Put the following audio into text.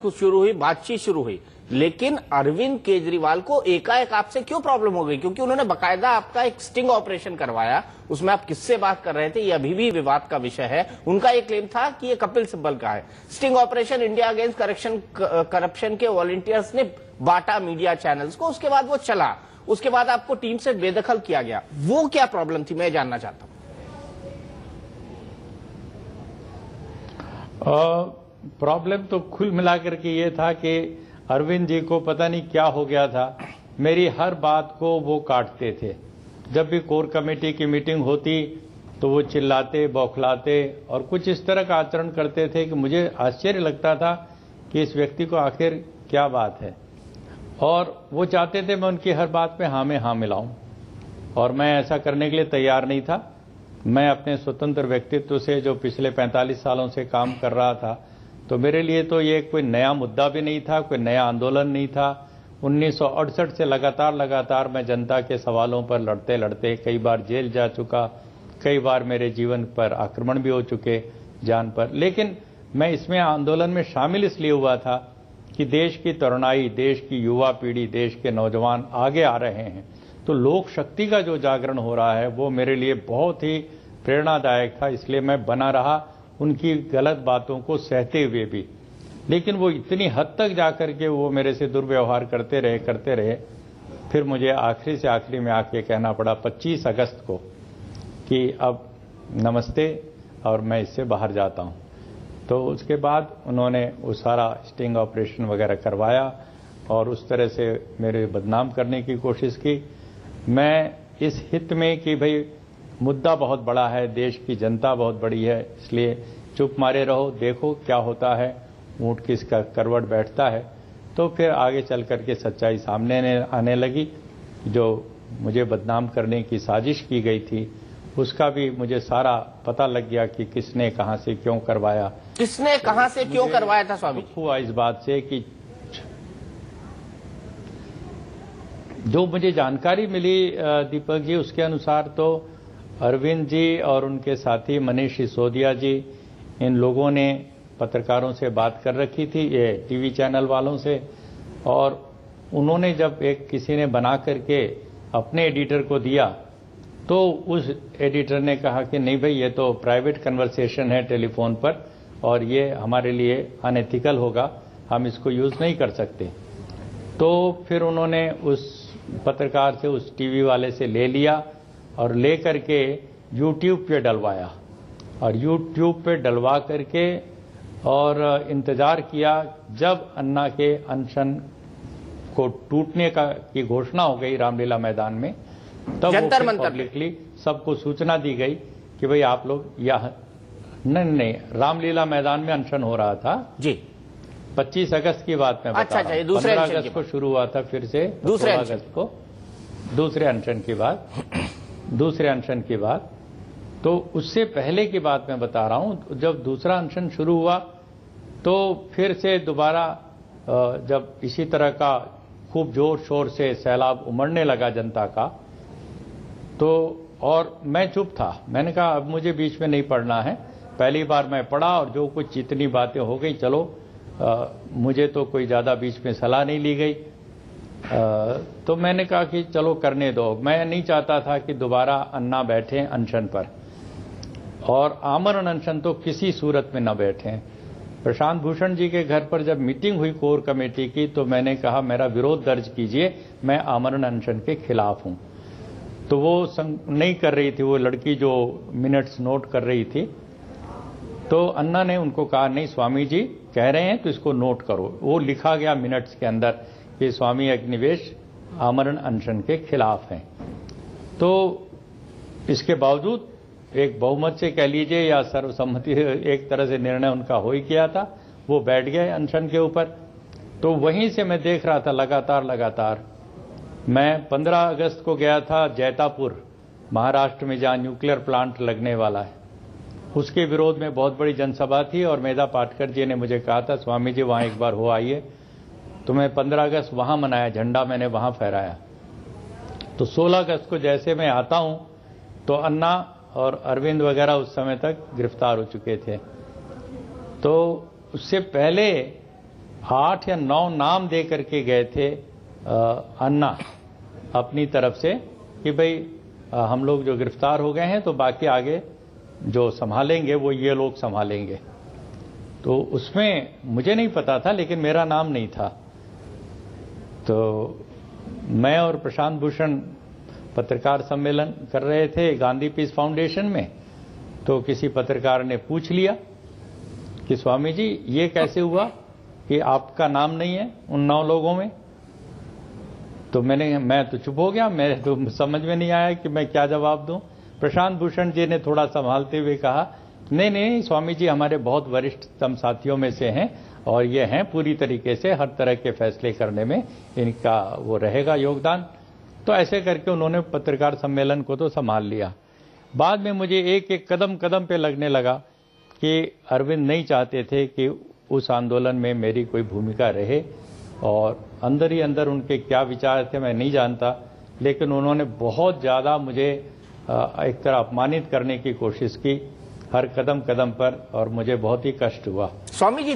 शुरू हुई, बातचीत शुरू हुई, लेकिन अरविंद केजरीवाल को एकाएक आपसे क्यों प्रॉब्लम हो गई? क्योंकि उन्होंने बकायदा आपका एक स्टिंग ऑपरेशन करवाया, उसमें आप किससे बात कर रहे थे ये अभी भी विवाद का विषय है। उनका ये क्लेम था कि ये कपिल सिब्बल का है। Sting operation India against corruption के वॉलंटियर्स ने बांटा मीडिया चैनल्स को, उसके बाद वो चला, उसके बाद आपको टीम से बेदखल किया गया। वो क्या प्रॉब्लम थी, मैं जानना चाहता हूं। प्रॉब्लम तो कुल मिलाकर के ये था कि अरविंद जी को पता नहीं क्या हो गया था, मेरी हर बात को वो काटते थे। जब भी कोर कमेटी की मीटिंग होती तो वो चिल्लाते, बौखलाते और कुछ इस तरह का आचरण करते थे कि मुझे आश्चर्य लगता था कि इस व्यक्ति को आखिर क्या बात है। और वो चाहते थे मैं उनकी हर बात पे हाँ में हाँ मिलाऊं, और मैं ऐसा करने के लिए तैयार नहीं था। मैं अपने स्वतंत्र व्यक्तित्व से जो पिछले 45 सालों से काम कर रहा था, तो मेरे लिए तो ये कोई नया मुद्दा भी नहीं था, कोई नया आंदोलन नहीं था। 1968 से लगातार मैं जनता के सवालों पर लड़ते लड़ते कई बार जेल जा चुका, कई बार मेरे जीवन पर आक्रमण भी हो चुके, जान पर। लेकिन मैं इसमें आंदोलन में शामिल इसलिए हुआ था कि देश की तरुणाई, देश की युवा पीढ़ी, देश के नौजवान आगे आ रहे हैं, तो लोक शक्ति का जो जागरण हो रहा है वो मेरे लिए बहुत ही प्रेरणादायक था। इसलिए मैं बना रहा उनकी गलत बातों को सहते हुए भी। लेकिन वो इतनी हद तक जाकर के वो मेरे से दुर्व्यवहार करते रहे। फिर मुझे आखिरी से आखिरी में आके कहना पड़ा 25 अगस्त को कि अब नमस्ते और मैं इससे बाहर जाता हूं। तो उसके बाद उन्होंने वो सारा स्टिंग ऑपरेशन वगैरह करवाया और उस तरह से मेरे बदनाम करने की कोशिश की। मैं इस हित में कि भाई मुद्दा बहुत बड़ा है, देश की जनता बहुत बड़ी है, इसलिए चुप मारे रहो, देखो क्या होता है, ऊंट किसका करवट बैठता है। तो फिर आगे चल करके सच्चाई सामने आने लगी। जो मुझे बदनाम करने की साजिश की गई थी उसका भी मुझे सारा पता लग गया कि किसने कहां से क्यों करवाया। किसने कहां से क्यों करवाया था स्वामी? हुआ इस बात से कि जो मुझे जानकारी मिली दीपक जी, उसके अनुसार तो अरविंद जी और उनके साथी मनीष सिसोदिया जी, इन लोगों ने पत्रकारों से बात कर रखी थी, ये टीवी चैनल वालों से। और उन्होंने जब एक किसी ने बना करके अपने एडिटर को दिया तो उस एडिटर ने कहा कि नहीं भाई, ये तो प्राइवेट कन्वर्सेशन है टेलीफोन पर और ये हमारे लिए अनएथिकल होगा, हम इसको यूज नहीं कर सकते। तो फिर उन्होंने उस पत्रकार से, उस टीवी वाले से ले लिया और ले करके YouTube पे डलवाया, और YouTube पे डलवा करके और इंतजार किया जब अन्ना के अनशन को टूटने की घोषणा हो गई रामलीला मैदान में, तब पब्लिकली सबको सूचना दी गई कि भाई आप लोग यहाँ नहीं, रामलीला मैदान में अनशन हो रहा था जी। 25 अगस्त की बात में बता रहा हूं। 15 अगस्त को शुरू हुआ था, फिर से 16 अगस्त को दूसरे अनशन की बात। तो उससे पहले की बात मैं बता रहा हूं। जब दूसरा अनशन शुरू हुआ तो फिर से दोबारा जब इसी तरह का खूब जोर शोर से सैलाब उमड़ने लगा जनता का, तो और मैं चुप था। मैंने कहा अब मुझे बीच में नहीं पढ़ना है। पहली बार मैं पढ़ा और जो कुछ जितनी बातें हो गई, चलो मुझे तो कोई ज्यादा बीच में सलाह नहीं ली गई। तो मैंने कहा कि चलो करने दो। मैं नहीं चाहता था कि दोबारा अन्ना बैठे अनशन पर, और आमरण अनशन तो किसी सूरत में न बैठे। प्रशांत भूषण जी के घर पर जब मीटिंग हुई कोर कमेटी की, तो मैंने कहा मेरा विरोध दर्ज कीजिए, मैं आमरण अनशन के खिलाफ हूं। तो वो नहीं कर रही थी, वो लड़की जो मिनट्स नोट कर रही थी। तो अन्ना ने उनको कहा नहीं, स्वामी जी कह रहे हैं तो इसको नोट करो। वो लिखा गया मिनट्स के अंदर कि स्वामी अग्निवेश आमरण अनशन के खिलाफ हैं। तो इसके बावजूद एक बहुमत से कह लीजिए या सर्वसम्मति, एक तरह से निर्णय उनका हो ही किया था, वो बैठ गए अनशन के ऊपर। तो वहीं से मैं देख रहा था लगातार। मैं 15 अगस्त को गया था जैतापुर, महाराष्ट्र में, जहां न्यूक्लियर प्लांट लगने वाला है। उसके विरोध में बहुत बड़ी जनसभा थी और मेधा पाटकर जी ने मुझे कहा था स्वामी जी वहां एक बार हो आइए। तो मैं 15 अगस्त वहां मनाया, झंडा मैंने वहां फहराया। तो 16 अगस्त को जैसे मैं आता हूं तो अन्ना और अरविंद वगैरह उस समय तक गिरफ्तार हो चुके थे। तो उससे पहले 8 या 9 नाम दे करके गए थे अन्ना अपनी तरफ से कि भाई हम लोग जो गिरफ्तार हो गए हैं तो बाकी आगे जो संभालेंगे वो ये लोग संभालेंगे। तो उसमें मुझे नहीं पता था, लेकिन मेरा नाम नहीं था। तो मैं और प्रशांत भूषण पत्रकार सम्मेलन कर रहे थे गांधी पीस फाउंडेशन में, तो किसी पत्रकार ने पूछ लिया कि स्वामी जी ये कैसे हुआ कि आपका नाम नहीं है उन 9 लोगों में। तो मैं तो चुप हो गया, मेरे तो समझ में नहीं आया कि मैं क्या जवाब दूं। प्रशांत भूषण जी ने थोड़ा संभालते हुए कहा, नहीं नहीं स्वामी जी हमारे बहुत वरिष्ठतम साथियों में से हैं और ये हैं पूरी तरीके से हर तरह के फैसले करने में इनका वो रहेगा योगदान। तो ऐसे करके उन्होंने पत्रकार सम्मेलन को तो संभाल लिया। बाद में मुझे एक एक कदम कदम पे लगने लगा कि अरविंद नहीं चाहते थे कि उस आंदोलन में मेरी कोई भूमिका रहे, और अंदर ही अंदर उनके क्या विचार थे मैं नहीं जानता, लेकिन उन्होंने बहुत ज़्यादा मुझे एक तरह अपमानित करने की कोशिश की हर कदम कदम पर, और मुझे बहुत ही कष्ट हुआ। स्वामी जी